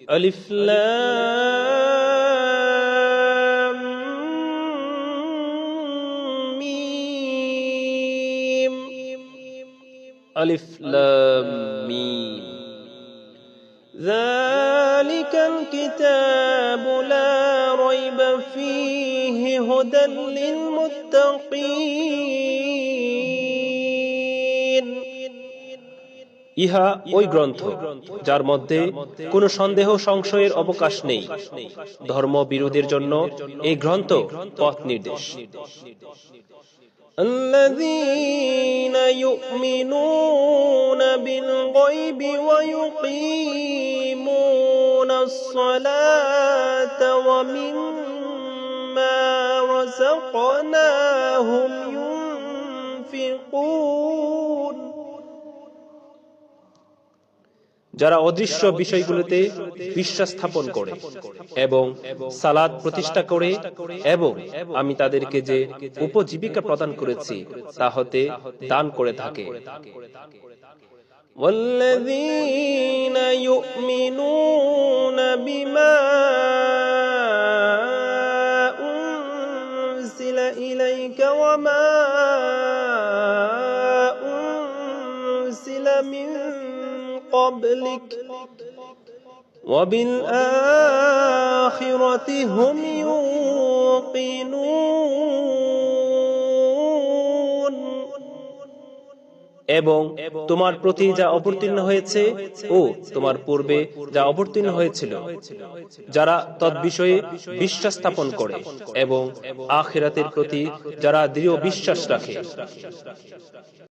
আলিফ লাম মিম। আলিফ লাম মিম। যালিকাল কিতাবু লা রাইবা ফীহি হুদাল লিল মুত্তাকিন। ইহা ওই গ্রন্থ যার মধ্যে কোনো সন্দেহ সংশয়ের অবকাশ নেই। ধর্ম বিরোধীর জন্য এই গ্রন্থ পথ নির্দেশ। الذين يؤمنون بالغيب ويقيمون الصلاة ومما رزقناهم ينفقون। যারা অদৃশ্য বিষয়গুলোতে বিশ্বাস স্থাপন করে এবং সালাত প্রতিষ্ঠা করে এবং আমি তাদেরকে যে উপজীবিকা প্রদান করেছি তা হতে দান করে থাকে। والذين يؤمنون بما أنزل إليك وما أنزل من قبلك وبالآخرة هم يوقنون। এবং তোমার প্রতি যা অবতীর্ণ হয়েছে ও তোমার পূর্বে যা অবতীর্ণ হয়েছিল, যারা তদ্বিষয়ে বিশ্বাস স্থাপন করে এবং আখিরাতের প্রতি যারা দৃঢ় বিশ্বাস রাখে।